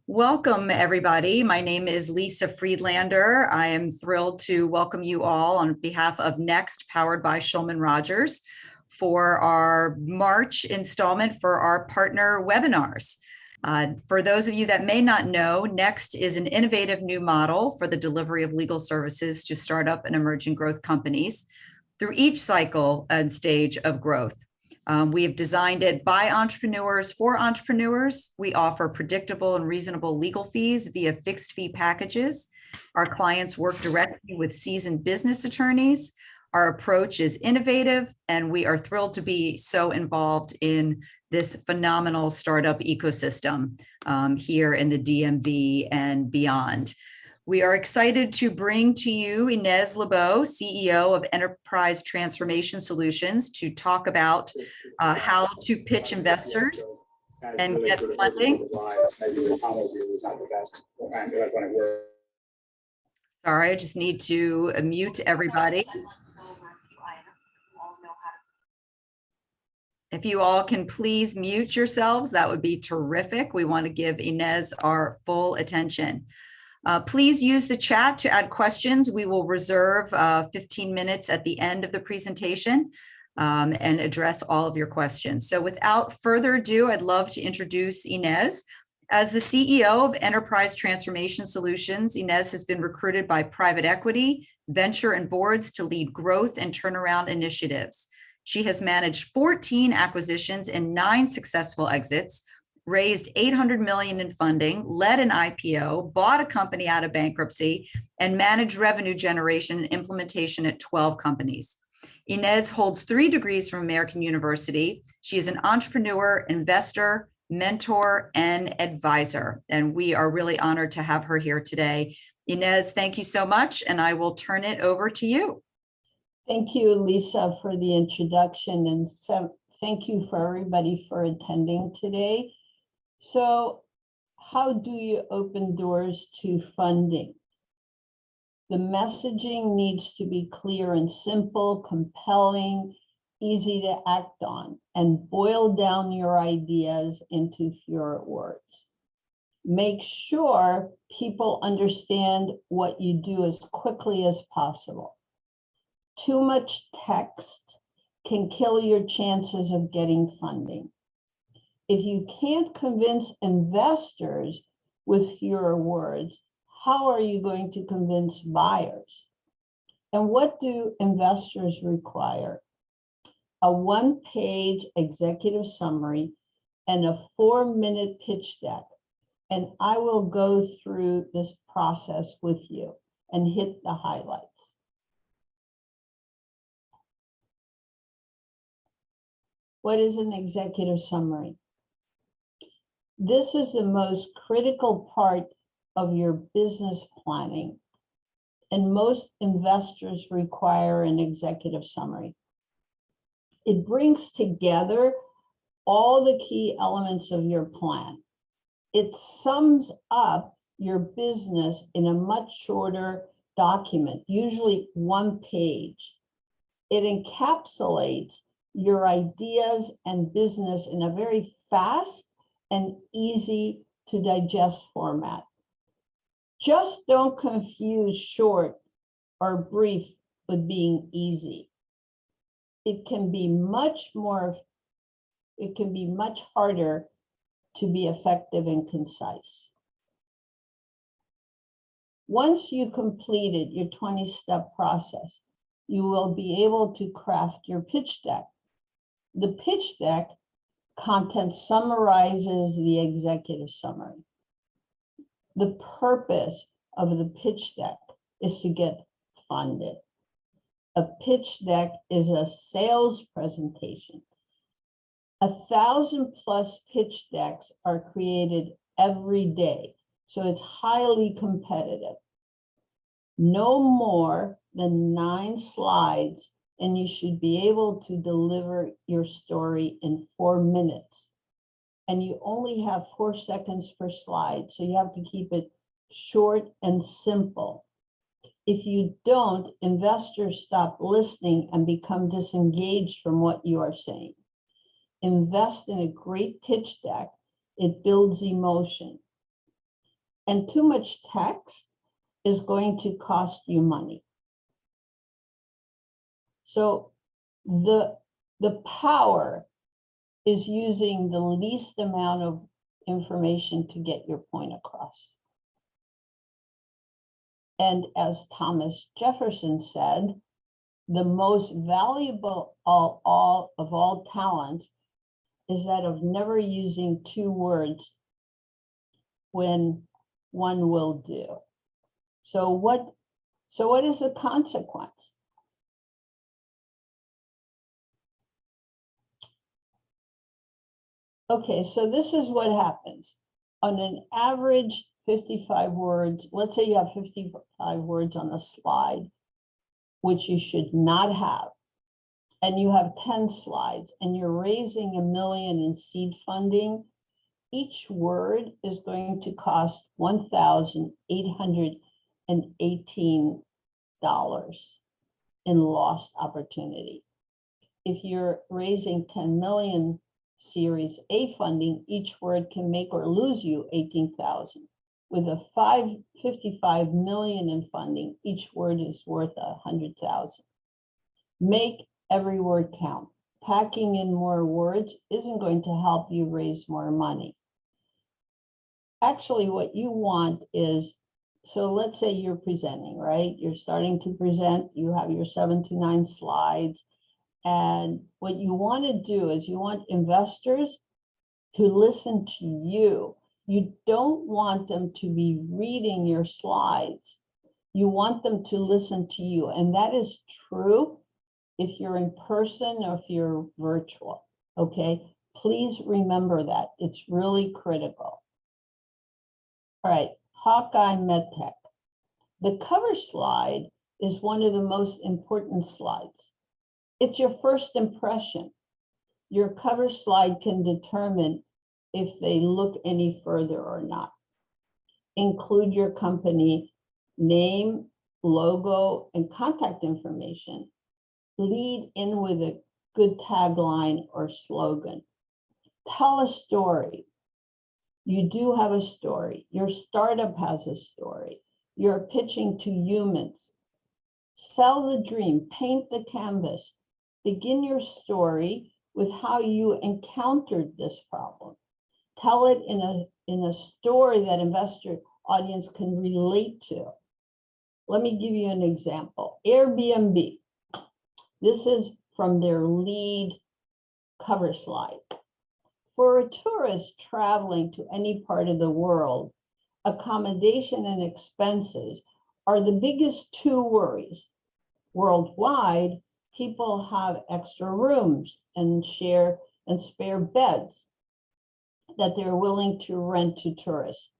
Welcome, everybody. My name is Lisa Friedlander. I am thrilled to welcome you all on behalf of Next, powered by Shulman Rogers, for our March installment for our partner webinars. For those of you that may not know, Next is an innovative new model for the delivery of legal services to startup and emerging growth companies through each cycle and stage of growth. We have designed it by entrepreneurs for entrepreneurs. We offer predictable and reasonable legal fees via fixed fee packages. Our clients work directly with seasoned business attorneys. Our approach is innovative, and we are thrilled to be so involved in this phenomenal startup ecosystem here in the DMV and beyond. We are excited to bring to you Inez Lebeau, CEO of Enterprise Transformation Solutions, to talk about how to pitch investors and get funding. Sorry, I just need to mute everybody. If you all can please mute yourselves, that would be terrific. We want to give Inez our full attention. Please use the chat to add questions. We will reserve 15 minutes at the end of the presentation and address all of your questions. So without further ado, I'd love to introduce Inez. As the CEO of Enterprise Transformation Solutions, Inez has been recruited by private equity, venture, and boards to lead growth and turnaround initiatives. She has managed 14 acquisitions and 9 successful exits, raised $800 million in funding, led an IPO, bought a company out of bankruptcy, and managed revenue generation and implementation at 12 companies. Inez holds 3 degrees from American University. She is an entrepreneur, investor, mentor, and advisor, and we are really honored to have her here today. Inez, thank you so much, and I will turn it over to you. Thank you, Lisa, for the introduction, and thank you for everybody for attending today. So how do you open doors to funding? The messaging needs to be clear and simple, compelling, easy to act on, and boil down your ideas into fewer words. Make sure people understand what you do as quickly as possible. Too much text can kill your chances of getting funding. If you can't convince investors with fewer words, how are you going to convince buyers? And what do investors require? A 1-page executive summary and a 4-minute pitch deck. And I will go through this process with you and hit the highlights. What is an executive summary? This is the most critical part of your business planning, and most investors require an executive summary. It brings together all the key elements of your plan. It sums up your business in a much shorter document, usually 1 page. It encapsulates your ideas and business in a very fast and easy to digest format. Just don't confuse short or brief with being easy. It can be much harder to be effective and concise. Once you completed your 20-step process, you will be able to craft your pitch deck. The pitch deck content summarizes the executive summary. The purpose of the pitch deck is to get funded. A pitch deck is a sales presentation. 1,000+ pitch decks are created every day, so it's highly competitive. No more than 9 slides, and you should be able to deliver your story in 4 minutes. And you only have 4 seconds per slide, so you have to keep it short and simple. If you don't, investors stop listening and become disengaged from what you are saying. Invest in a great pitch deck. It builds emotion. And too much text is going to cost you money. So the power is using the least amount of information to get your point across. And as Thomas Jefferson said, the most valuable of all talents is that of never using two words when one will do. So what is the consequence? Okay, so this is what happens. On an average 55 words, let's say you have 55 words on a slide, which you should not have, and you have 10 slides, and you're raising $1 million in seed funding, each word is going to cost $1,818 in lost opportunity. If you're raising 10 million Series A funding, each word can make or lose you 18,000. With a 55 million in funding, each word is worth 100,000. Make every word count. Packing in more words isn't going to help you raise more money. Actually, what you want is, so let's say you're presenting, right? You're starting to present, you have your 7 to 9 slides. And what you want to do is you want investors to listen to you. You don't want them to be reading your slides. You want them to listen to you. And that is true if you're in person or if you're virtual, okay? Please remember that. It's really critical. All right, Hawkeye MedTech. The cover slide is one of the most important slides. It's your first impression. Your cover slide can determine if they look any further or not. Include your company name, logo, and contact information. Lead in with a good tagline or slogan. Tell a story. You do have a story. Your startup has a story. You're pitching to humans. Sell the dream, paint the canvas. Begin your story with how you encountered this problem. Tell it in a story that investor audience can relate to. Let me give you an example. Airbnb. This is from their lead cover slide. For a tourist traveling to any part of the world, accommodation and expenses are the biggest two worries. Worldwide, people have extra rooms and spare beds that they're willing to rent to tourists.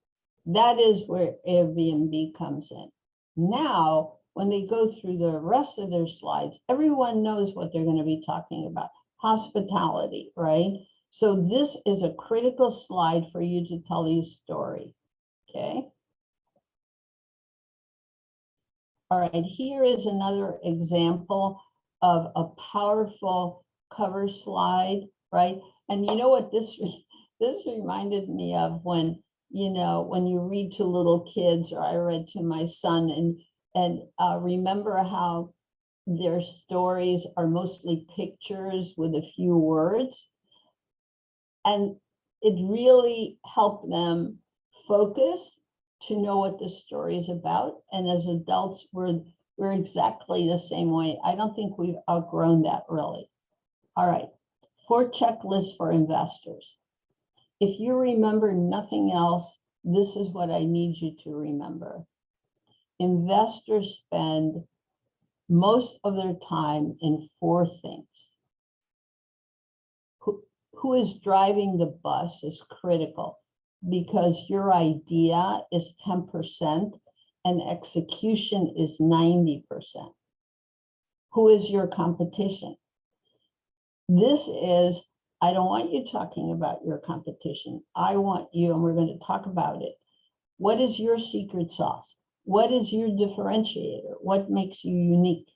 That is where Airbnb comes in. Now, when they go through the rest of their slides, everyone knows what they're going to be talking about. Hospitality, right? So this is a critical slide for you to tell your story, okay? All right, here is another example of a powerful cover slide, right? And you know what this reminded me of when, you know, when you read to little kids, or I read to my son, and remember how their stories are mostly pictures with a few words. And it really helped them focus to know what the story is about. And as adults, we're exactly the same way. I don't think we've outgrown that really. All right, 4 checklists for investors. If you remember nothing else, this is what I need you to remember. Investors spend most of their time in 4 things. Who is driving the bus is critical, because your idea is 10% and execution is 90%. Who is your competition? This is, I don't want you talking about your competition. I want you, and we're going to talk about it. What is your secret sauce? What is your differentiator? What makes you unique?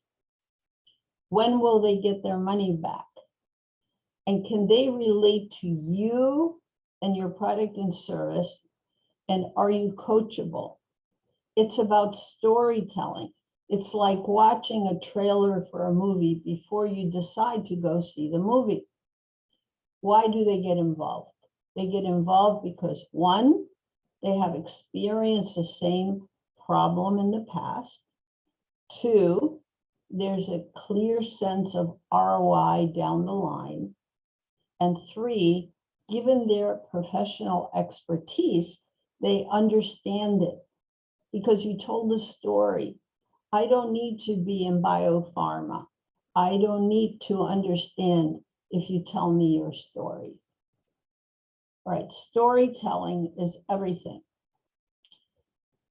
When will they get their money back? And can they relate to you and your product and service? And are you coachable? It's about storytelling. It's like watching a trailer for a movie before you decide to go see the movie. Why do they get involved? They get involved because one, they have experienced the same problem in the past. Two, there's a clear sense of ROI down the line. And three, given their professional expertise, they understand it because you told a story. I don't need to be in biopharma. I don't need to understand if you tell me your story. Right, storytelling is everything.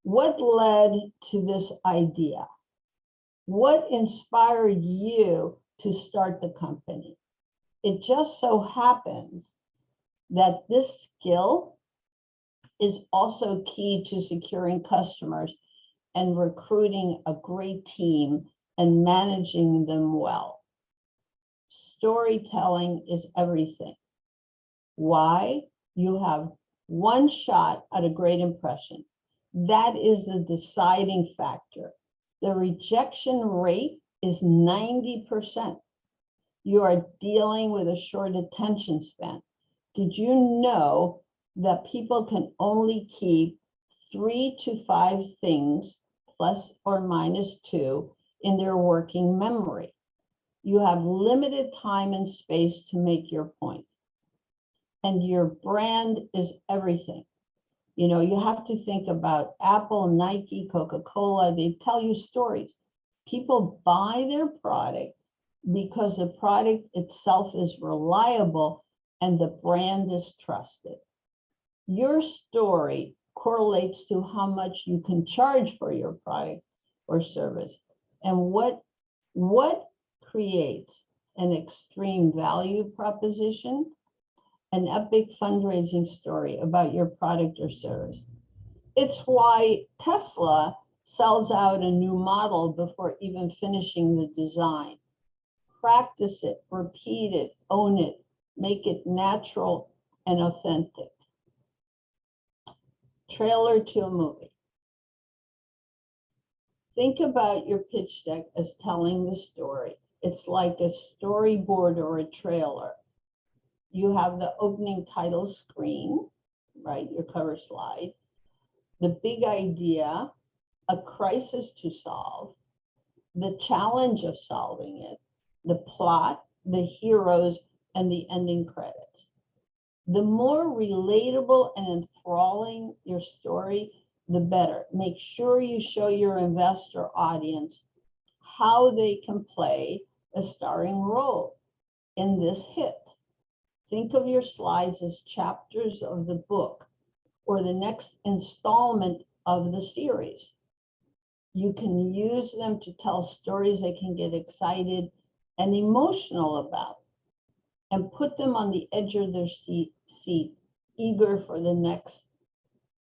What led to this idea? What inspired you to start the company? It just so happens that this skill is also key to securing customers and recruiting a great team and managing them well. Storytelling is everything. Why? You have one shot at a great impression. That is the deciding factor. The rejection rate is 90%. You are dealing with a short attention span. Did you know that people can only keep 3 to 5 things, plus or minus 2, in their working memory? You have limited time and space to make your point. And your brand is everything. You know, you have to think about Apple, Nike, Coca-Cola. They tell you stories. People buy their product because the product itself is reliable and the brand is trusted. Your story correlates to how much you can charge for your product or service. And what creates an extreme value proposition? An epic fundraising story about your product or service. It's why Tesla sells out a new model before even finishing the design. Practice it, repeat it, own it, make it natural and authentic. Trailer to a movie. Think about your pitch deck as telling the story. It's like a storyboard or a trailer. You have the opening title screen, right? Your cover slide, the big idea, a crisis to solve, the challenge of solving it, the plot, the heroes, and the ending credits. The more relatable and enthralling your story, the better. Make sure you show your investor audience how they can play a starring role in this hit. Think of your slides as chapters of the book or the next installment of the series. You can use them to tell stories they can get excited and emotional about and put them on the edge of their seat, eager for the next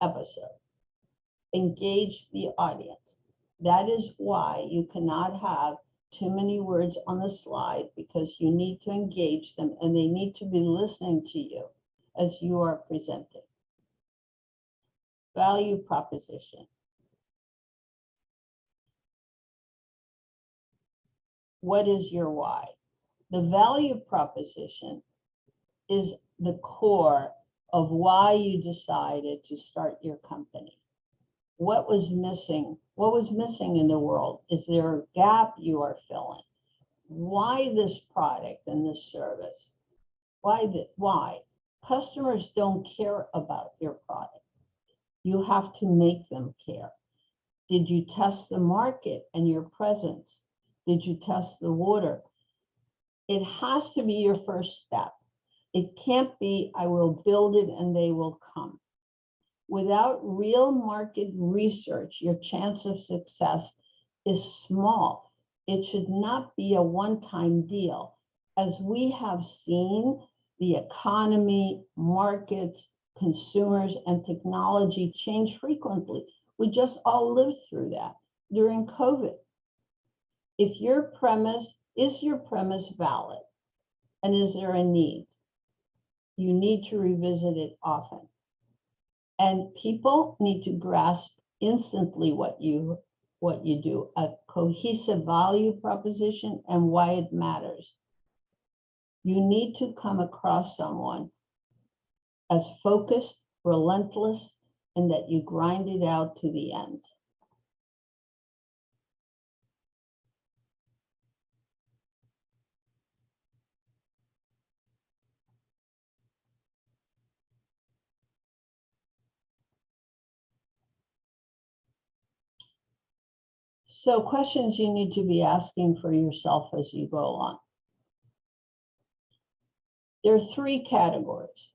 episode. Engage the audience. That is why you cannot have too many words on the slide, because you need to engage them and they need to be listening to you as you are presenting. Value proposition. What is your why? The value proposition is the core of why you decided to start your company. What was missing? What was missing in the world? Is there a gap you are filling? Why this product and this service? Why? Customers don't care about your product. You have to make them care. Did you test the market and your presence? Did you test the water? It has to be your first step. It can't be, I will build it and they will come. Without real market research, your chance of success is small. It should not be a one-time deal. As we have seen, the economy, markets, consumers, and technology change frequently. We just all lived through that during COVID. If is your premise valid? And is there a need? You need to revisit it often. And people need to grasp instantly what you do, a cohesive value proposition and why it matters. You need to come across someone as focused, relentless, and that you grind it out to the end. So questions you need to be asking for yourself as you go along. There are three categories.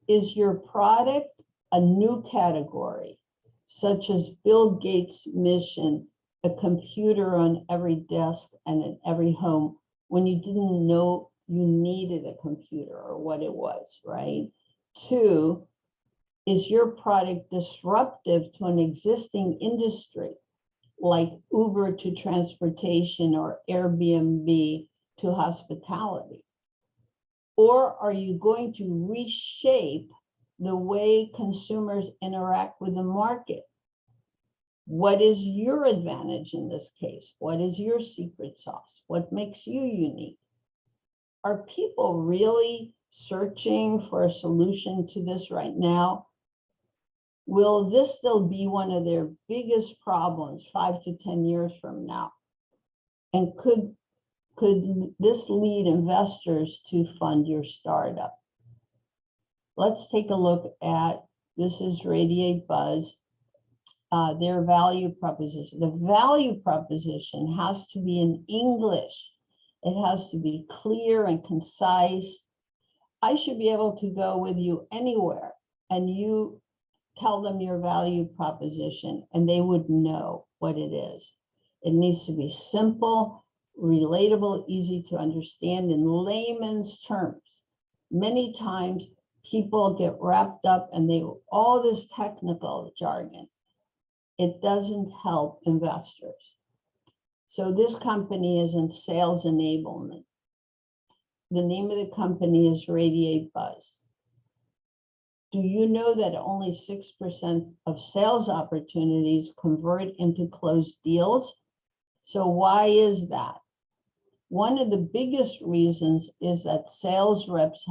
Is your product a new category, such as Bill Gates' mission, a computer on every desk and in every home, when you didn't know you needed a computer or what it was, right? Two, is your product disruptive to an existing industry, like Uber to transportation or Airbnb to hospitality? Or are you going to reshape the way consumers interact with the market? What is your advantage in this case? What is your secret sauce? What makes you unique? Are people really searching for a solution to this right now? Will this still be one of their biggest problems 5 to 10 years from now? And could this lead investors to fund your startup? Let's take a look at, this is Radiate Buzz, their value proposition. The value proposition has to be in English. It has to be clear and concise. I should be able to go with you anywhere and you tell them your value proposition and they would know what it is. It needs to be simple, relatable, easy to understand in layman's terms. Many times people get wrapped up in all this technical jargon. It doesn't help investors. So this company is in sales enablement. The name of the company is Radiate Buzz. Do you know that only 6% of sales opportunities convert into closed deals? So why is that? One of the biggest reasons is that sales reps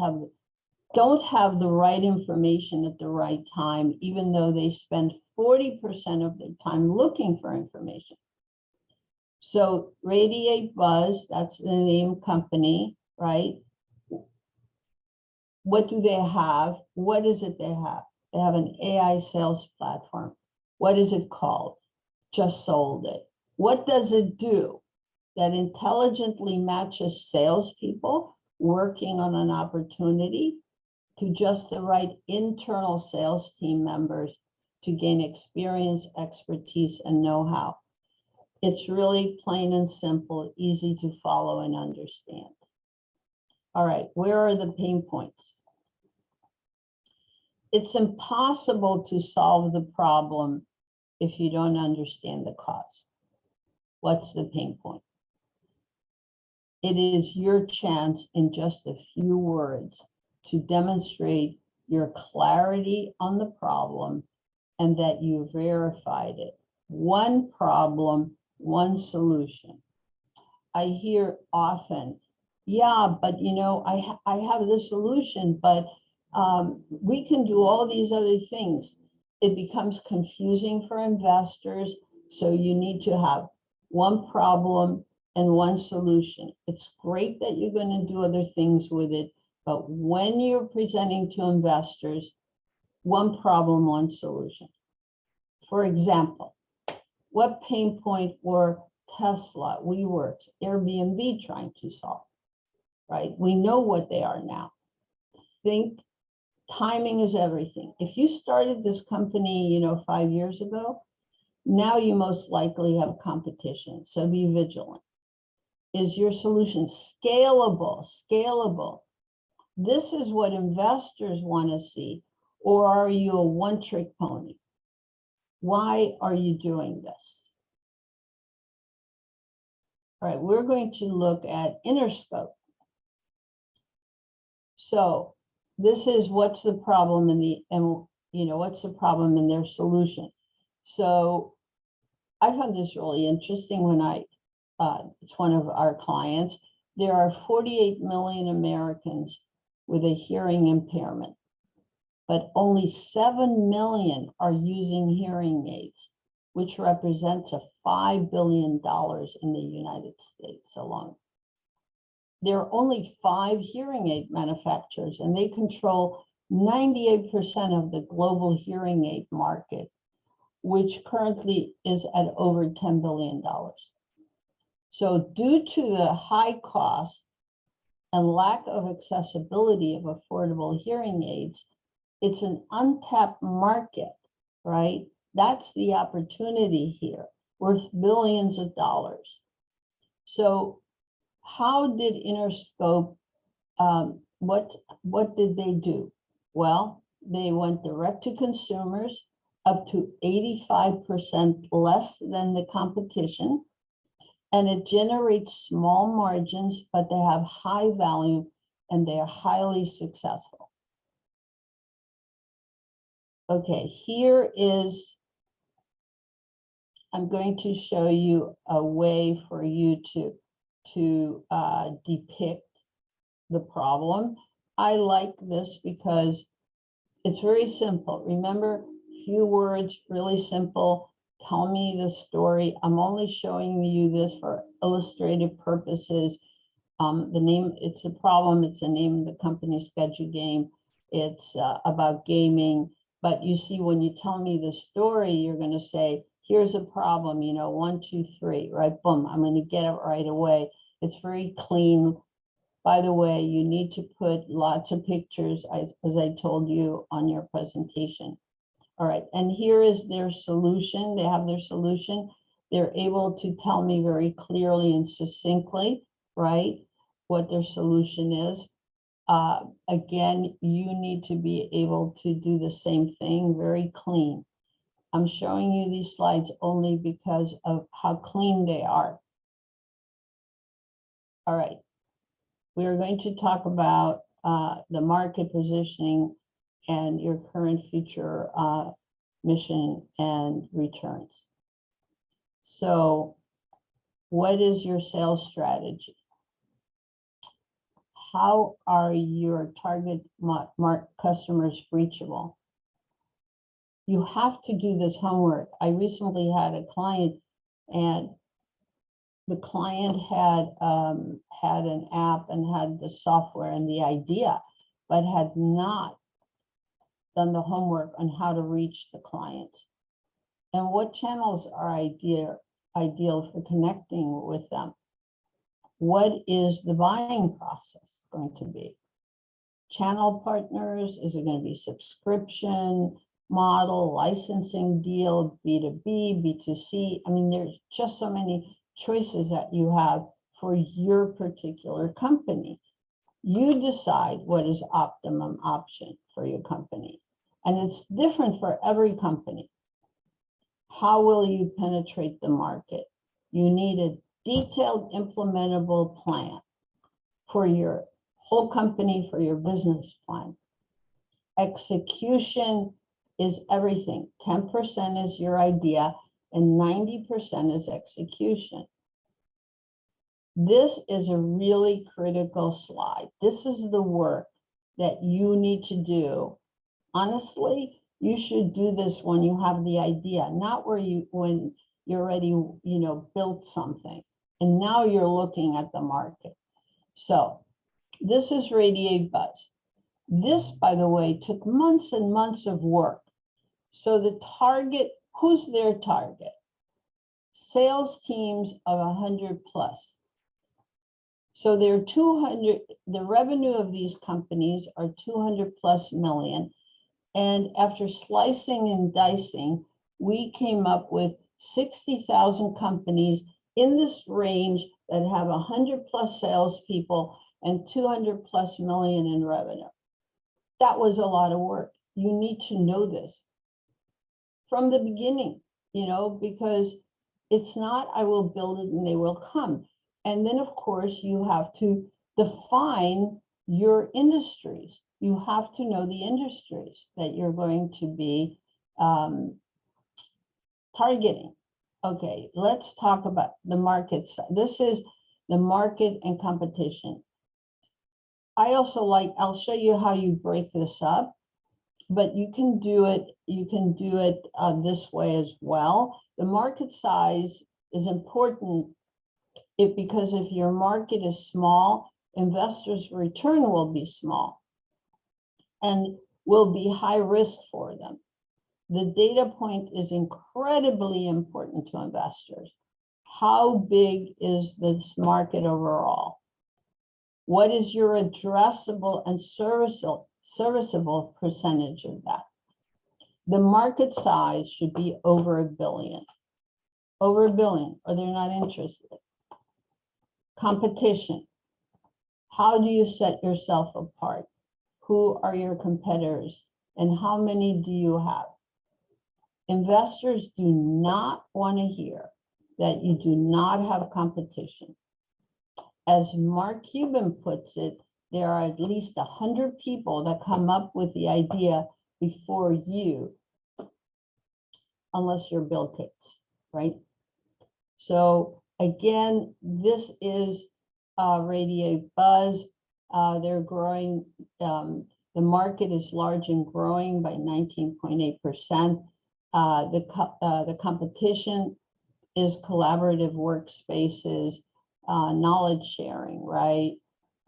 don't have the right information at the right time, even though they spend 40% of their time looking for information. So Radiate Buzz, that's the name company, right? What do they have? What is it they have? They have an AI sales platform. What is it called? Just sold it. What does it do? That intelligently matches salespeople working on an opportunity to just the right internal sales team members to gain experience, expertise, and know-how. It's really plain and simple, easy to follow and understand. All right, where are the pain points? It's impossible to solve the problem if you don't understand the cause. What's the pain point? It is your chance in just a few words to demonstrate your clarity on the problem and that you verified it. One problem, one solution. I hear often, yeah, but you know, I have this solution, but we can do all these other things. It becomes confusing for investors. So you need to have one problem and one solution. It's great that you're going to do other things with it, but when you're presenting to investors, one problem, one solution. For example, what pain point were Tesla, WeWork, Airbnb trying to solve, right? We know what they are now. Think timing is everything. If you started this company, 5 years ago, now you most likely have competition, so be vigilant. Is your solution scalable? Scalable. This is what investors want to see. Or are you a one-trick pony? Why are you doing this? All right, we're going to look at Interscope. So this is what's the problem and what's the problem and their solution. So I found this really interesting when it's one of our clients. There are 48 million Americans with a hearing impairment, but only 7 million are using hearing aids, which represents a $5 billion in the United States alone. There are only 5 hearing aid manufacturers, and they control 98% of the global hearing aid market, which currently is at over $10 billion. So due to the high cost and lack of accessibility of affordable hearing aids, it's an untapped market, right? That's the opportunity here, worth billions of dollars. So how did Interscope, what did they do? Well, they went direct to consumers, up to 85% less than the competition. And it generates small margins, but they have high value and they're highly successful. Okay, I'm going to show you a way for you to depict the problem. I like this because it's very simple. Remember, few words, really simple. Tell me the story. I'm only showing you this for illustrative purposes. The name, it's a problem. It's the name of the company, Schedule Game. It's about gaming. But you see, when you tell me the story, you're going to say, here's a problem, 1, 2, 3, right? Boom, I'm going to get it right away. It's very clean. By the way, you need to put lots of pictures, as I told you on your presentation. All right, and here is their solution. They have their solution. They're able to tell me very clearly and succinctly, right, what their solution is. Again, you need to be able to do the same thing, very clean. I'm showing you these slides only because of how clean they are. All right, we are going to talk about the market positioning and your current future mission and returns. So what is your sales strategy? How are your target customers reachable? You have to do this homework. I recently had a client, and the client had an app and had the software and the idea, but had not done the homework on how to reach the client and what channels are ideal for connecting with them. What is the buying process going to be? Channel partners? Is it going to be subscription model, licensing deal, B2B, B2C? I mean, there's just so many choices that you have for your particular company. You decide what is optimum option for your company. And it's different for every company. How will you penetrate the market? You need a detailed implementable plan for your whole company, for your business plan. Execution is everything. 10% is your idea and 90% is execution. This is a really critical slide. This is the work that you need to do. Honestly, you should do this when you have the idea, not when you're already, built something. And now you're looking at the market. So this is Radiate Buzz. This, by the way, took months and months of work. So the target, who's their target? Sales teams of 100 plus. So there are 200, the revenue of these companies are 200 plus million. And after slicing and dicing, we came up with 60,000 companies in this range that have 100 plus salespeople and 200 plus million in revenue. That was a lot of work. You need to know this from the beginning, because it's not, I will build it and they will come. And then of course you have to define your industries. you have to know the industries that you're going to be targeting. Okay, let's talk about the markets. This is the market and competition. I also like, I'll show you how you break this up, but you can do it this way as well. The market size is important because if your market is small, investors' return will be small and will be high risk for them. The data point is incredibly important to investors. How big is this market overall? What is your addressable and serviceable percentage of that? The market size should be over $1 billion. Over $1 billion, or they're not interested. Competition. How do you set yourself apart? Who are your competitors and how many do you have? Investors do not want to hear that you do not have competition. As Mark Cuban puts it, there are at least 100 people that come up with the idea before you, unless you're Bill Gates, right? So again, this is Radio Buzz. They're growing. The market is large and growing by 19.8%. The competition is collaborative workspaces, knowledge sharing, right?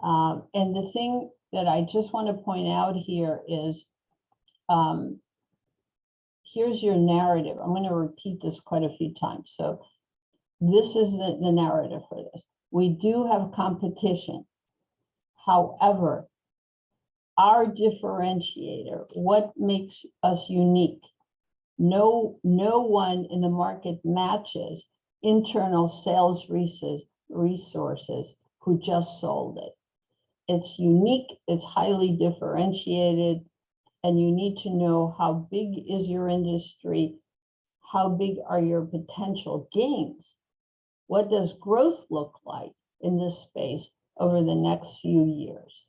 And the thing that I just want to point out here is, here's your narrative. I'm going to repeat this quite a few times. So this is the narrative for this. We do have competition. However, our differentiator, what makes us unique? No one in the market matches internal sales resources who just sold it. It's unique, it's highly differentiated, and you need to know how big is your industry, how big are your potential gains, what does growth look like in this space over the next few years.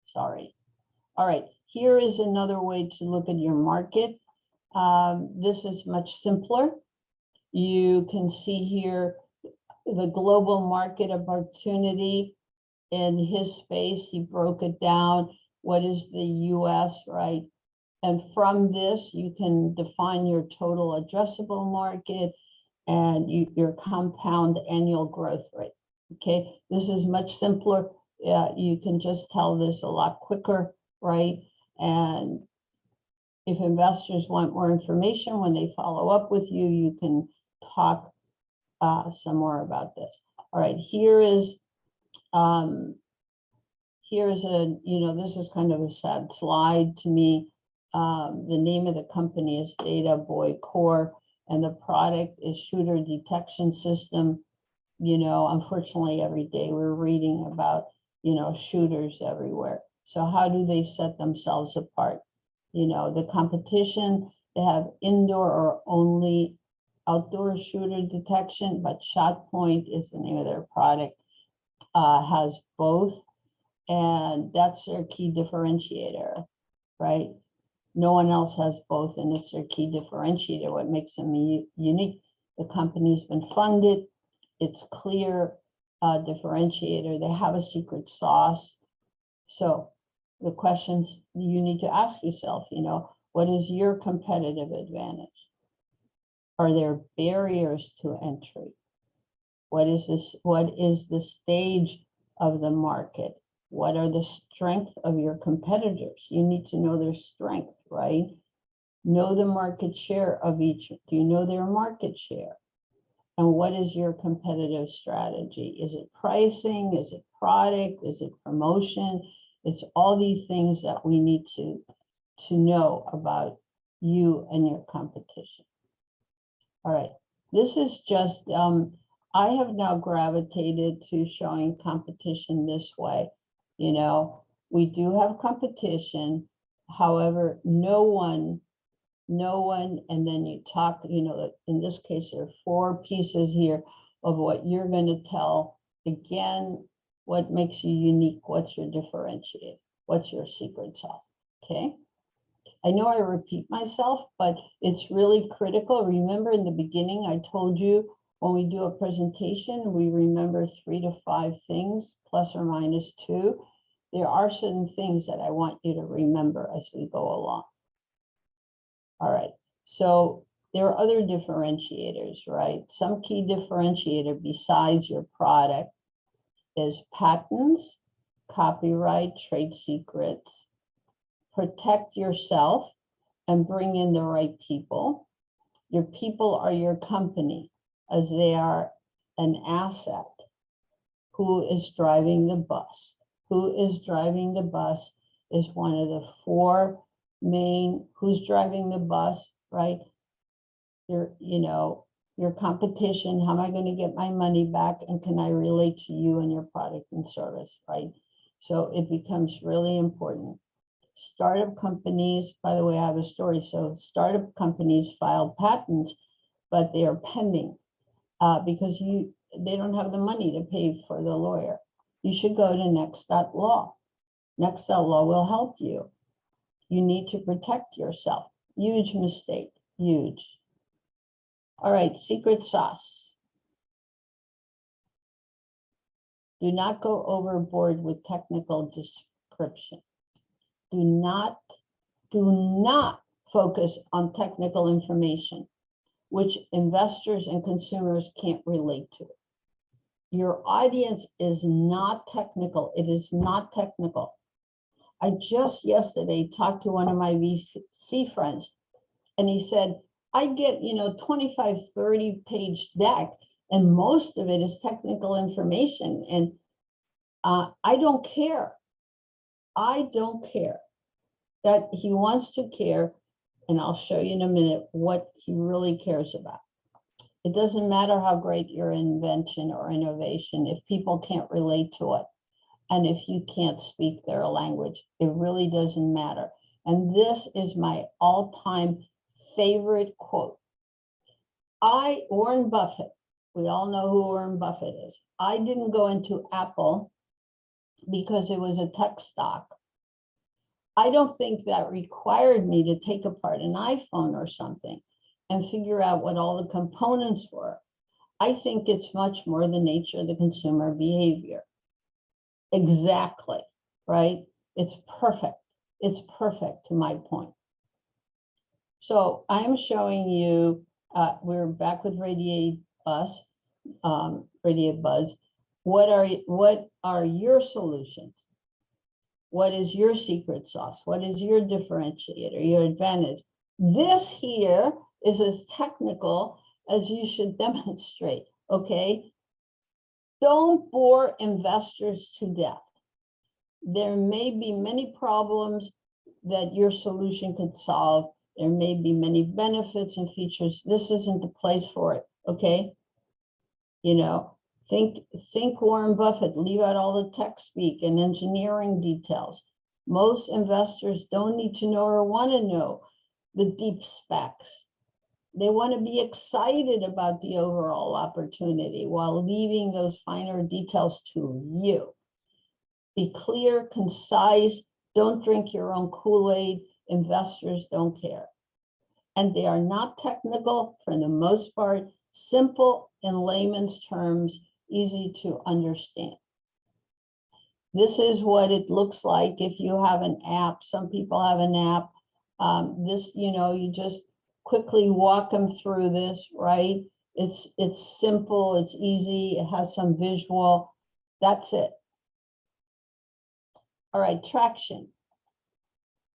Sorry. All right, here is another way to look at your market. This is much simpler. You can see here the global market opportunity. In his space, he broke it down. What is the US, right? And from this, you can define your total addressable market and your compound annual growth rate. Okay, this is much simpler. You can just tell this a lot quicker, right? And if investors want more information when they follow up with you, you can talk some more about this. All right, here's this is kind of a sad slide to me. The name of the company is Data Boy Core, and the product is Shooter Detection System. Unfortunately, every day we're reading about, shooters everywhere. So how do they set themselves apart? The competition, they have indoor or only outdoor shooter detection, but ShotPoint is the name of their product, has both. And that's their key differentiator, right? No one else has both, and it's their key differentiator, what makes them unique. The company's been funded, it's clear differentiator, they have a secret sauce. So the questions you need to ask yourself, what is your competitive advantage? Are there barriers to entry? What is the stage of the market? What are the strengths of your competitors? You need to know their strength, right? Know the market share of each. Do you know their market share? And what is your competitive strategy? Is it pricing? Is it product? Is it promotion? It's all these things that we need to know about you and your competition. All right, this is just, I have now gravitated to showing competition this way. We do have competition. However, no one, and then you talk, in this case, there are 4 pieces here of what you're going to tell. Again, What makes you unique? What's your differentiator? What's your secret sauce? Okay. I know I repeat myself, but it's really critical. Remember in the beginning, I told you when we do a presentation, we remember 3 to 5 things, plus or minus 2. There are certain things that I want you to remember as we go along. All right, so there are other differentiators, right? Some key differentiator besides your product is patents, copyright, trade secrets. Protect yourself and bring in the right people. Your people are your company, as they are an asset. Who is driving the bus? Who is driving the bus is one of the 4 main, who's driving the bus, right? Your competition, how am I going to get my money back? And can I relate to you and your product and service, right? So it becomes really important. Startup companies, by the way, I have a story. So startup companies filed patents, but they are pending because they don't have the money to pay for the lawyer. You should go to Next.law. Next.law will help you. You need to protect yourself. Huge mistake, huge. All right, secret sauce. Do not go overboard with technical description. Do not focus on technical information, which investors and consumers can't relate to. Your audience is not technical. It is not technical. I just yesterday talked to one of my VC friends, and he said, I get, 25, 30 page deck, and most of it is technical information. And I don't care. I don't care. That he wants to care, and I'll show you in a minute what he really cares about. It doesn't matter how great your invention or innovation, if people can't relate to it, and if you can't speak their language, it really doesn't matter. And this is my all-time favorite quote. Warren Buffett, we all know who Warren Buffett is. I didn't go into Apple because it was a tech stock. I don't think that required me to take apart an iPhone or something and figure out what all the components were. I think it's much more the nature of the consumer behavior. Exactly, right? It's perfect. It's perfect to my point. So I'm showing you, we're back with Radiate Buzz. What are your solutions? What is your secret sauce? What is your differentiator, your advantage? This here is as technical as you should demonstrate, okay? Don't bore investors to death. There may be many problems that your solution could solve. There may be many benefits and features. This isn't the place for it, okay? Think Warren Buffett, leave out all the tech speak and engineering details. Most investors don't need to know or want to know the deep specs. They want to be excited about the overall opportunity while leaving those finer details to you. Be clear, concise, don't drink your own Kool-Aid. Investors don't care. And they are not technical for the most part, simple in layman's terms, easy to understand. This is what it looks like if you have an app. Some people have an app. You just quickly walk them through this, right? It's simple, it's easy, it has some visual. That's it. All right, traction.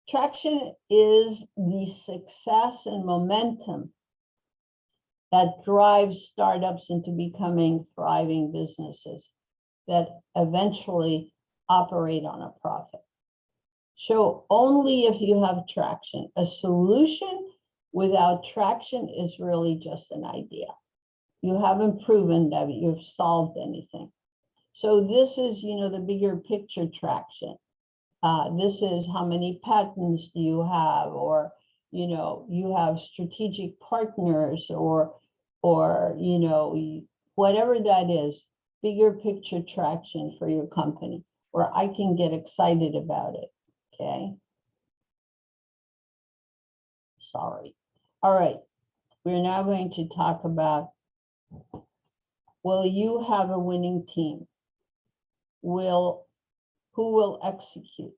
Traction is the success and momentum that drives startups into becoming thriving businesses that eventually operate on a profit. So only if you have traction. A solution without traction is really just an idea. You haven't proven that you've solved anything. So this is, the bigger picture traction. This is how many patents do you have, or you have strategic partners, or whatever that is. bigger picture traction for your company where I can get excited about it, okay? Sorry. All right, we're now going to talk about, will you have a winning team? Who will execute?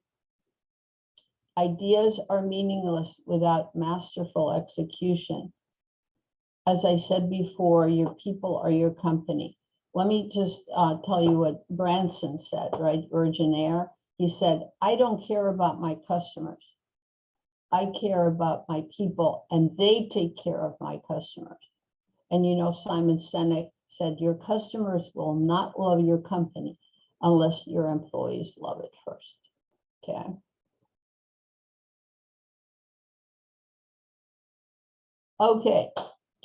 Ideas are meaningless without masterful execution. As I said before, your people are your company. Let me just tell you what Branson said, right? Virgin Air. He said, I don't care about my customers. I care about my people, and they take care of my customers. And you know, Simon Sinek said, your customers will not love your company unless your employees love it first, okay? Okay,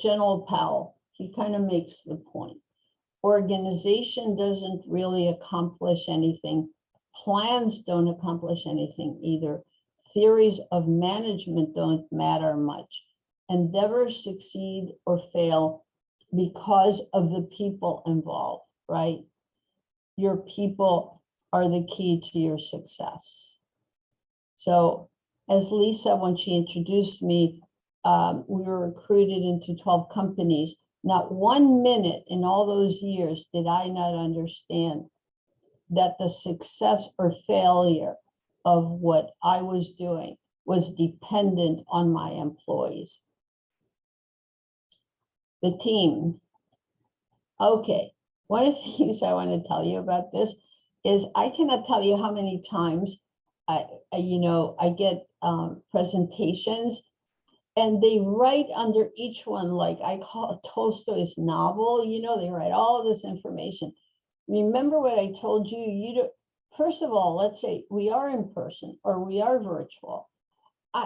General Powell, he kind of makes the point. Organization doesn't really accomplish anything. Plans don't accomplish anything either. Theories of management don't matter much. Endeavors succeed or fail because of the people involved, right? Your people are the key to your success. So as Lisa, when she introduced me, we were recruited into 12 companies. Not 1 minute in all those years did I not understand that the success or failure of what I was doing was dependent on my employees. The team. Okay, one of the things I want to tell you about this is I cannot tell you how many times I get presentations, and they write under each one, like I call it Tolstoy's novel, they write all this information. Remember what I told you, first of all, let's say we are in person or we are virtual.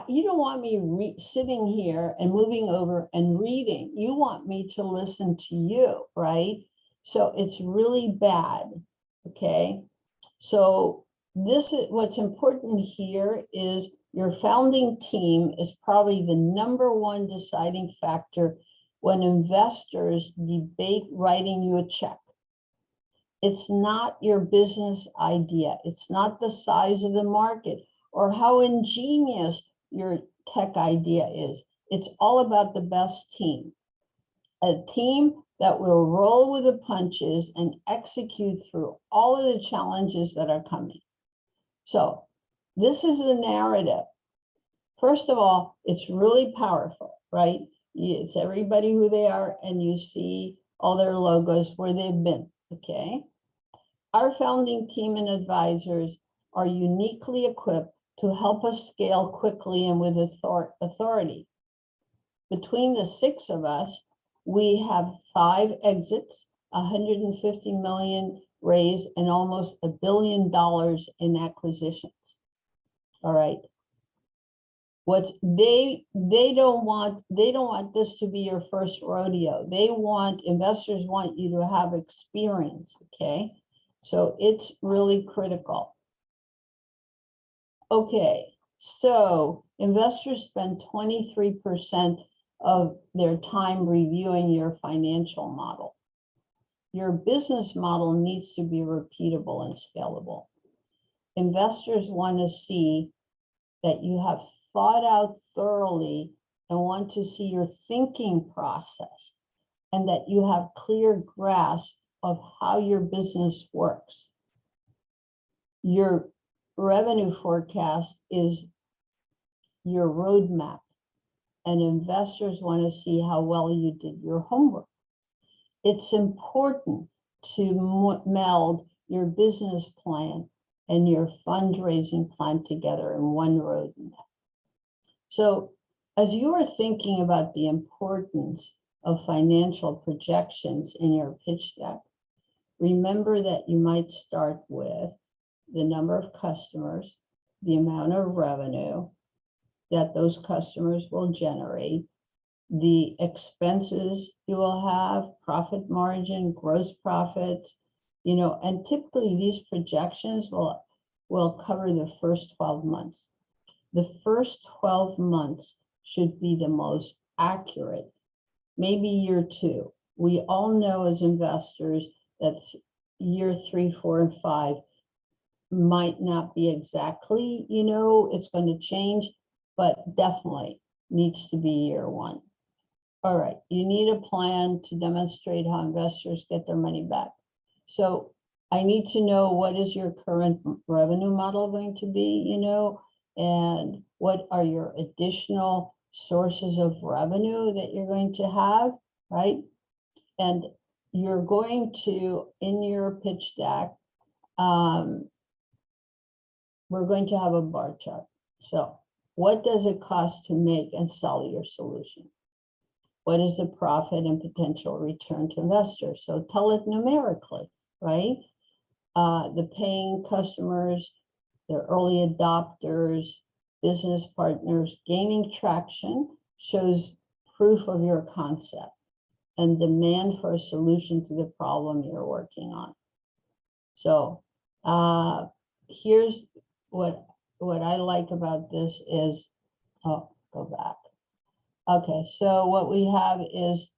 You don't want me sitting here and moving over and reading. You want me to listen to you, right? So it's really bad, okay? So this is what's important here is your founding team is probably the #1 deciding factor when investors debate writing you a check. It's not your business idea. It's not the size of the market or how ingenious your tech idea is. It's all about the best team. A team that will roll with the punches and execute through all of the challenges that are coming. So this is the narrative. First of all, it's really powerful, right? It's everybody who they are, and you see all their logos where they've been, okay? Our founding team and advisors are uniquely equipped to help us scale quickly and with authority. Between the 6 of us, we have 5 exits, 150 million raised, and almost $1 billion in acquisitions. All right. They don't want this to be your first rodeo. Investors want you to have experience, okay? So it's really critical. Okay, so investors spend 23% of their time reviewing your financial model. Your business model needs to be repeatable and scalable. Investors want to see that you have thought out thoroughly and want to see your thinking process, and that you have clear grasp of how your business works. Your revenue forecast is your roadmap, and investors want to see how well you did your homework. It's important to meld your business plan and your fundraising plan together in one roadmap. So as you are thinking about the importance of financial projections in your pitch deck, remember that you might start with the number of customers, the amount of revenue that those customers will generate, the expenses you will have, profit margin, gross profits, and typically these projections will cover the first 12 months. The first 12 months should be the most accurate, maybe year 2. We all know as investors that year 3, 4, and 5 might not be exactly, it's going to change, but definitely needs to be year 1. All right, you need a plan to demonstrate how investors get their money back. So I need to know, what is your current revenue model going to be, and what are your additional sources of revenue that you're going to have, right? And you're going to, in your pitch deck, we're going to have a bar chart. So what does it cost to make and sell your solution? What is the profit and potential return to investors? So tell it numerically, right? The paying customers, the early adopters, business partners, gaining traction shows proof of your concept and demand for a solution to the problem you're working on. So here's what I like about this is, oh, go back. Okay, so what we have is,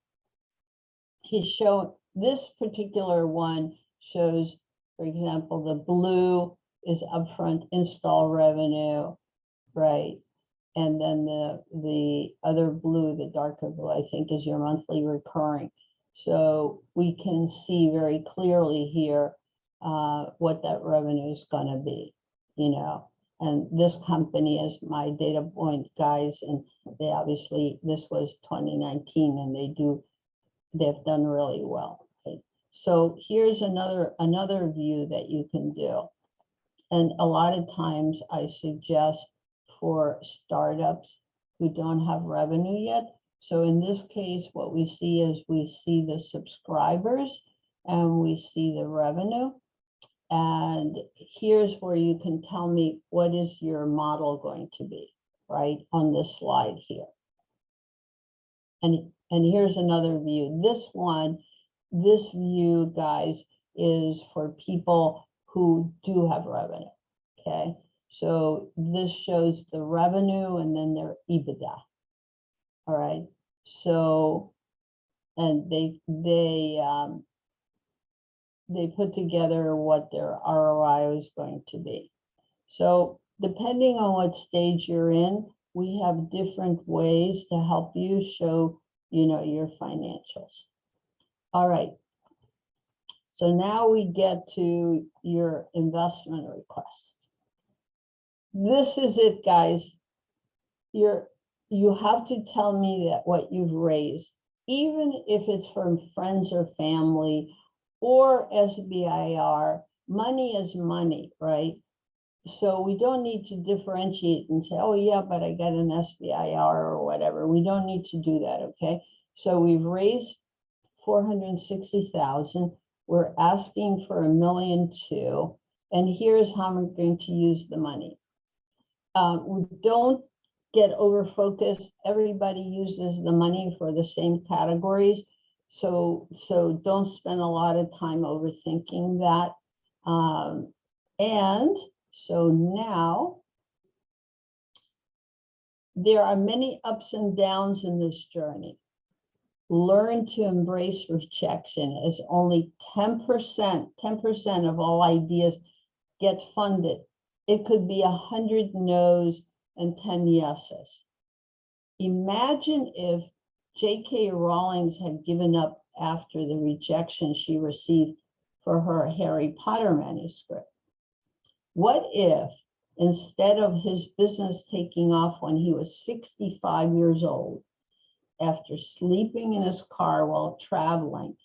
he's shown, this particular one shows, for example, the blue is upfront install revenue, right? And then the other blue, the darker blue, I think is your monthly recurring. So we can see very clearly here what that revenue is going to be, And this company is my data point guys, and they obviously, this was 2019, and they've done really well. Right? So here's another view that you can do. And a lot of times I suggest for startups who don't have revenue yet. So in this case, what we see is we see the subscribers and we see the revenue. And here's where you can tell me, what is your model going to be, right? On this slide here. And here's another view. This view, guys, is for people who do have revenue, okay? So this shows the revenue and then their EBITDA, all right? So, and they put together what their ROI is going to be. So depending on what stage you're in, we have different ways to help you show, your financials. All right. So now we get to your investment request. This is it, guys. You have to tell me that what you've raised, even if it's from friends or family or SBIR, money is money, right? So we don't need to differentiate and say, oh yeah, but I got an SBIR or whatever. We don't need to do that, okay? So we've raised 460,000. We're asking for $1.2 million, and here's how I'm going to use the money. We don't get over focused. Everybody uses the money for the same categories. So don't spend a lot of time overthinking that. And so now there are many ups and downs in this journey. Learn to embrace rejection, as only 10% of all ideas get funded. It could be 100 no's and 10 yeses. Imagine if J.K. Rowling had given up after the rejection she received for her Harry Potter manuscript. What if, instead of his business taking off when he was 65 years old, after sleeping in his car while traveling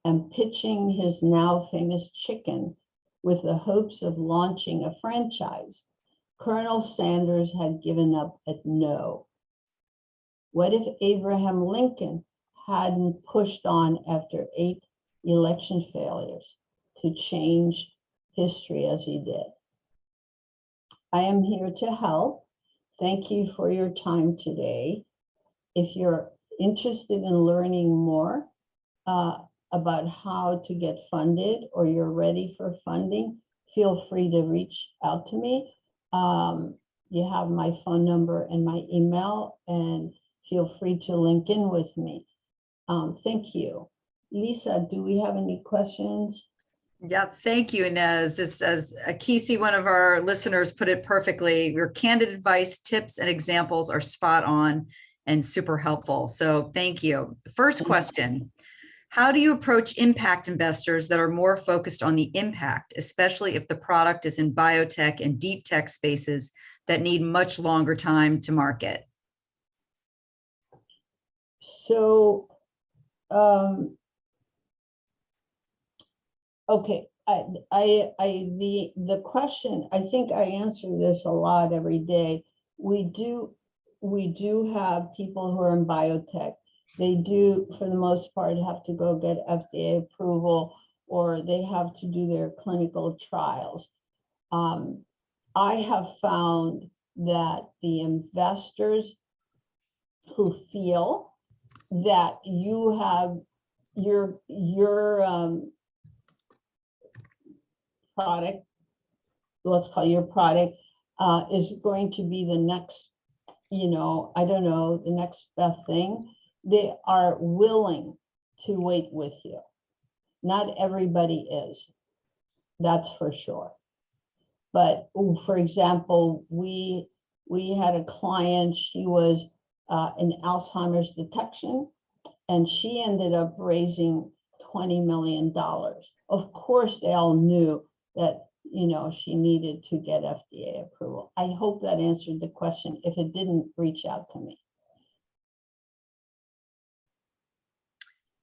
and pitching his now famous chicken with the hopes of launching a franchise, Colonel Sanders had given up at no? What if Abraham Lincoln hadn't pushed on after 8 election failures to change history as he did? I am here to help. Thank you for your time today. If you're interested in learning more about how to get funded, or you're ready for funding, feel free to reach out to me. You have my phone number and my email, and feel free to link in with me. Thank you. Lisa, do we have any questions? Yeah, thank you, Inez. This, as Akisi, one of our listeners, put it perfectly. Your candid advice, tips, and examples are spot on and super helpful. So thank you. First question. How do you approach impact investors that are more focused on the impact, especially if the product is in biotech and deep tech spaces that need much longer time to market? So, okay, the question, I think I answer this a lot every day. We do have people who are in biotech. They do, for the most part, have to go get FDA approval, or they have to do their clinical trials. I have found that the investors who feel that you have your product, let's call your product, is going to be the next, I don't know, the next best thing. They are willing to wait with you. Not everybody is, that's for sure. But for example, we had a client, she was in Alzheimer's detection, and she ended up raising $20 million. Of course, they all knew that, she needed to get FDA approval. I hope that answered the question. If it didn't, reach out to me.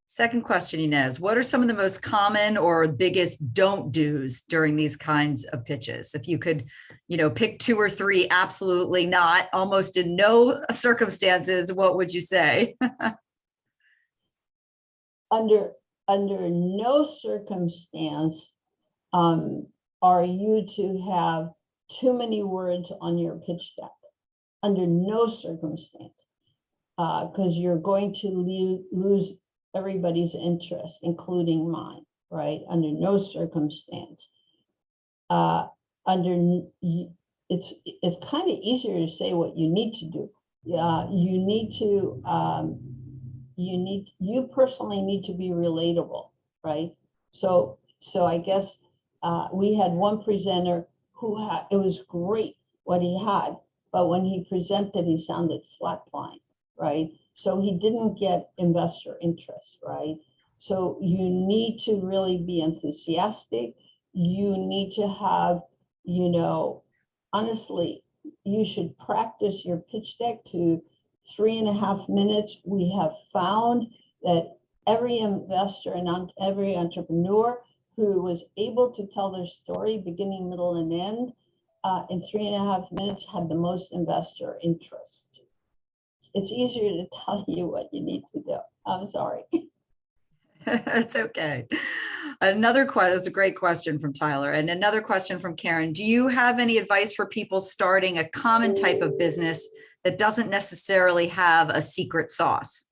Second question, Inez, what are some of the most common or biggest don't do's during these kinds of pitches? If you could, pick two or three, absolutely not, almost in no circumstances, what would you say? Under no circumstance are you to have too many words on your pitch deck. Under no circumstance, because you're going to lose everybody's interest, including mine, right? Under no circumstance. It's kind of easier to say what you need to do. You need to, you personally need to be relatable, right? So I guess we had one presenter who had, it was great what he had, but when he presented, he sounded flatline, right? So he didn't get investor interest, right? So you need to really be enthusiastic. You need to have, honestly, you should practice your pitch deck to 3.5 minutes. We have found that every investor and every entrepreneur who was able to tell their story, beginning, middle, and end, in 3.5 minutes had the most investor interest. It's easier to tell you what you need to do. I'm sorry. It's okay. Another question, was a great question from Tyler. And another question from Karen. Do you have any advice for people starting a common type of business that doesn't necessarily have a secret sauce?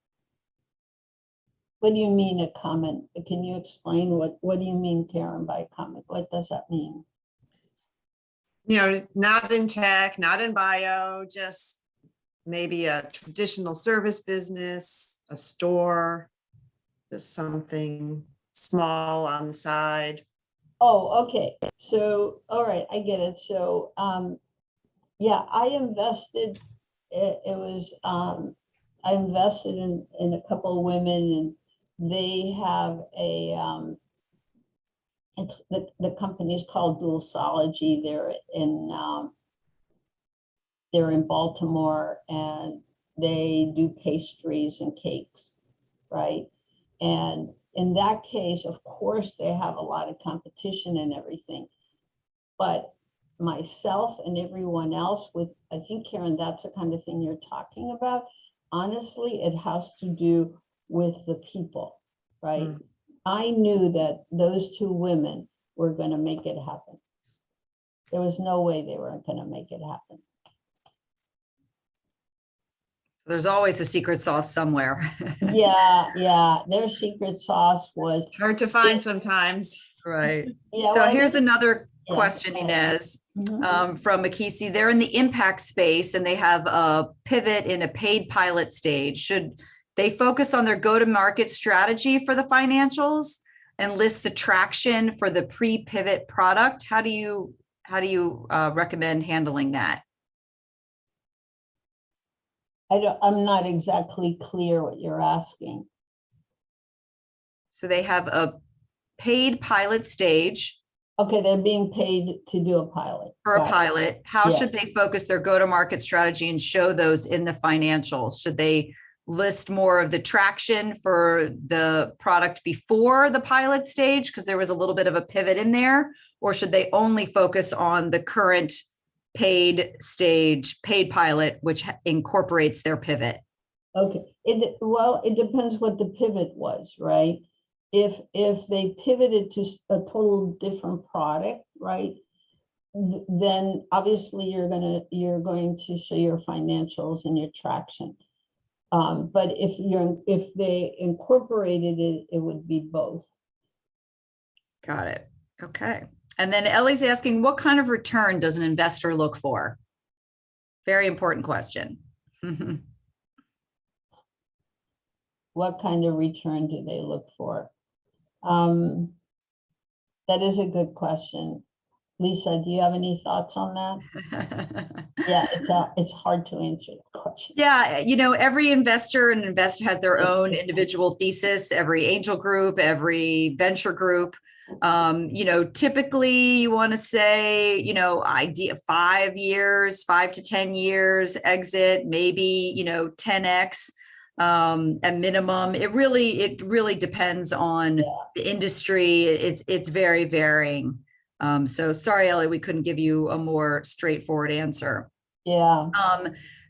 What do you mean a common? Can you explain what do you mean, Karen, by common? What does that mean? Not in tech, not in bio, just maybe a traditional service business, a store, just something small on the side. Oh, okay. So, all right, I get it. So, yeah, I invested. I invested in a couple of women, and they have a. It's the company is called Dualsology. They're in Baltimore, and they do pastries and cakes, right? And in that case, of course, they have a lot of competition and everything. But myself and everyone else I think, Karen, that's the kind of thing you're talking about. Honestly, it has to do with the people, right? Mm. I knew that those two women were going to make it happen. There was no way they weren't going to make it happen. There's always a secret sauce somewhere. Yeah. Their secret sauce was. It's hard to find sometimes. Right. Yeah. So here's another question, Inez, from Akisi. They're in the impact space and they have a pivot in a paid pilot stage. Should they focus on their go-to-market strategy for the financials and list the traction for the pre-pivot product. How do you recommend handling that? I'm not exactly clear what you're asking. So they have a paid pilot stage Okay, they're being paid to do a pilot. for a Got it. pilot. How Yeah. should they focus their go-to-market strategy and show those in the financials? Should they list more of the traction for the product before the pilot stage, because there was a little bit of a pivot in there? Or should they only focus on the current paid stage, paid pilot, which incorporates their pivot? Okay, well, it depends what the pivot was, right? If they pivoted to a total different product, right? Then obviously you're going to show your financials and your traction. But if they incorporated it, it would be both. Got it. Okay. And then Ellie's asking, what kind of return does an investor look for? Very important question. What kind of return do they look for? That is a good question. Lisa, do you have any thoughts on that? Yeah, it's hard to answer the question. Yeah, every investor has their own individual thesis, every angel group, every venture group. Typically you want to say, idea 5 years, 5 to 10 years exit, maybe, 10x at minimum. It really depends on the industry. It's very varying. So sorry, Ellie, we couldn't give you a more straightforward answer. Yeah.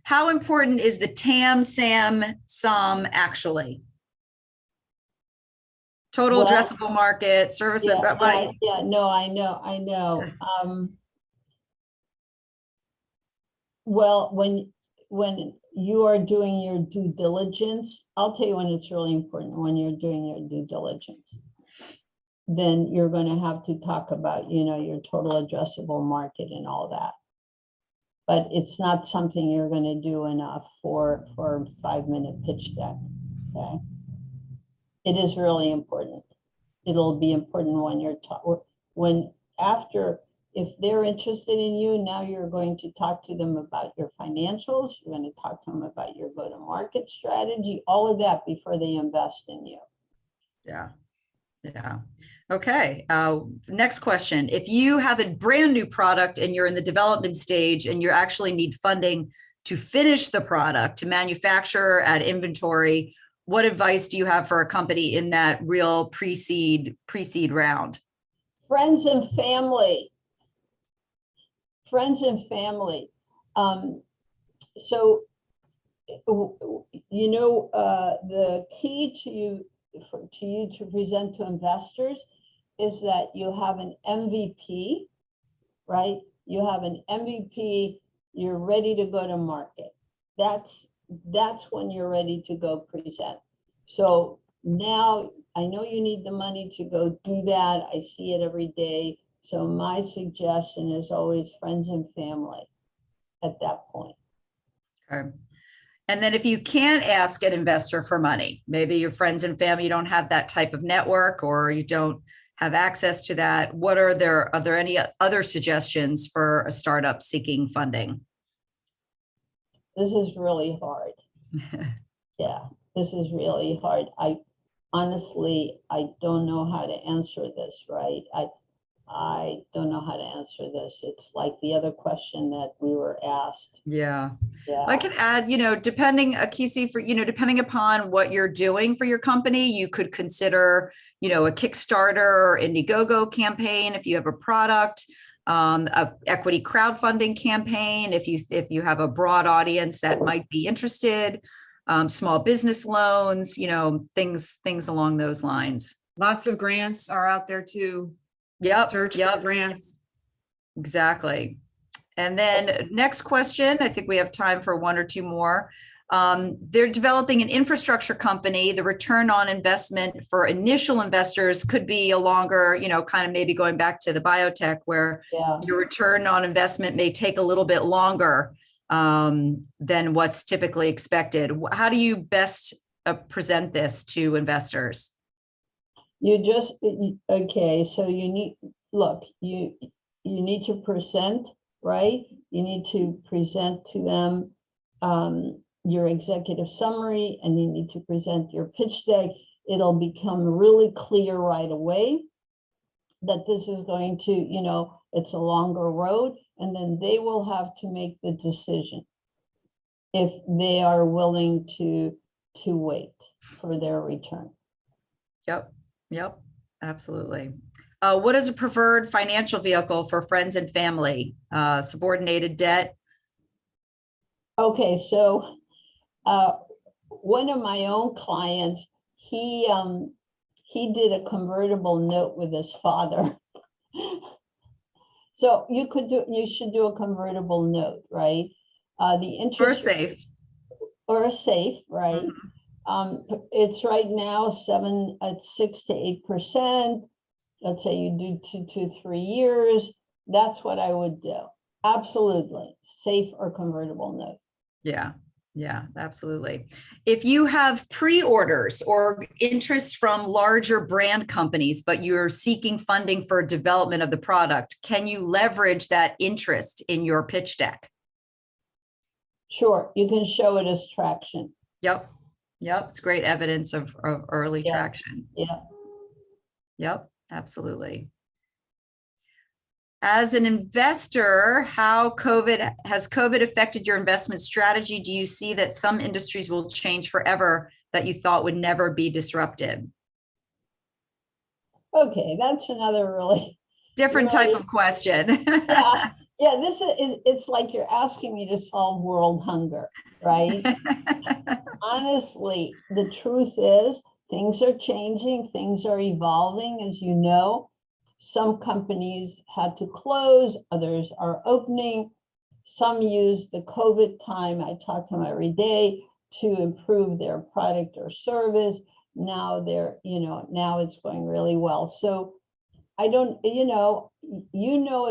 How important is the TAM, SAM, SUM actually? Total addressable market, service. No, I know. Well, when you are doing your due diligence, I'll tell you when it's really important. When you're doing your due diligence, then you're going to have to talk about, your total addressable market and all that. But it's not something you're going to do enough for a 5-minute pitch deck. Okay. It is really important. It'll be important when if they're interested in you, now you're going to talk to them about your financials. You're going to talk to them about your go-to-market strategy, all of that before they invest in you. Yeah. Okay. Next question. If you have a brand new product and you're in the development stage and you actually need funding to finish the product, to manufacture, add inventory, what advice do you have for a company in that real pre-seed round? Friends and family. So, the key to you to present to investors is that you have an MVP, right? You have an MVP, you're ready to go to market. That's when you're ready to go present. So now I know you need the money to go do that. I see it every day. So my suggestion is always friends and family at that point. Okay. And then if you can't ask an investor for money, maybe your friends and family, you don't have that type of network or you don't have access to that, are there any other suggestions for a startup seeking funding? This is really hard. Yeah, this is really hard. Honestly, I don't know how to answer this, right? I don't know how to answer this. It's like the other question that we were asked. Yeah. I can add, depending upon what you're doing for your company, you could consider, a Kickstarter or Indiegogo campaign if you have a product, a equity crowdfunding campaign if you have a broad audience that might be interested, small business loans, things along those lines. Lots of grants are out there too. Yep. Search for grants. Exactly. And then next question, I think we have time for 1 or 2 more. They're developing an infrastructure company. The return on investment for initial investors could be a longer, kind of maybe going back to the biotech where your return on investment may take a little bit longer than what's typically expected. How do you best present this to investors? You just, okay, so you need, look, you need to present, right? You need to present to them your executive summary, and you need to present your pitch deck. It'll become really clear right away that this is going to, it's a longer road, and then they will have to make the decision if they are willing to wait for their return. Yep, yep, absolutely. What is a preferred financial vehicle for friends and family? Subordinated debt? Okay, so one of my own clients, he did a convertible note with his father. So you should do a convertible note, right? The Or interest safe? or a safe, right? Mhm. It's right now 6 to 8%. Let's say you do 2 to 3 years. That's what I would do. Absolutely, safe or convertible note. Yeah, yeah, absolutely. If you have pre-orders or interest from larger brand companies, but you're seeking funding for development of the product, can you leverage that interest in your pitch deck? Sure, you can show it as traction. Yep, yep, it's great evidence of early Yeah. traction. Yeah. Yep, absolutely. As an investor, has COVID affected your investment strategy? Do you see that some industries will change forever that you thought would never be disrupted? Okay, that's another really Different type of question. yeah. Yeah, this is it's like you're asking me to solve world hunger, right? Honestly, the truth is things are changing, things are evolving, as you know. Some companies had to close, others are opening. Some use the COVID time, I talk to them every day, to improve their product or service. Now now it's going really well. So I don't,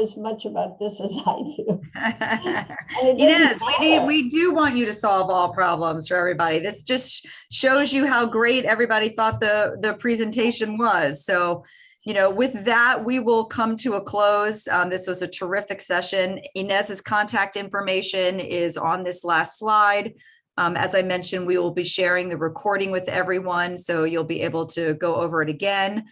as much about this as I do. And it doesn't Inez, matter. we do want you to solve all problems for everybody. This just shows you how great everybody thought the presentation was. So, with that, we will come to a close. This was a terrific session. Inez's contact information is on this last slide. As I mentioned, we will be sharing the recording with everyone, so you'll be able to go over it again.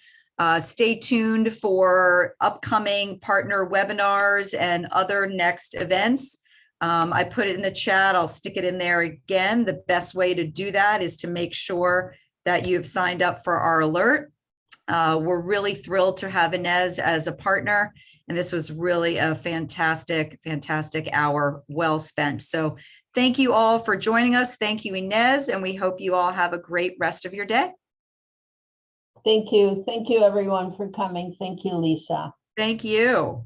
Stay tuned for upcoming partner webinars and other next events. I put it in the chat. I'll stick it in there again. The best way to do that is to make sure that you've signed up for our alert. We're really thrilled to have Inez as a partner, and this was really a fantastic, fantastic hour well spent. So thank you all for joining us. Thank you, Inez, and we hope you all have a great rest of your day. Thank you. Thank you, everyone, for coming. Thank you, Lisa. Thank you.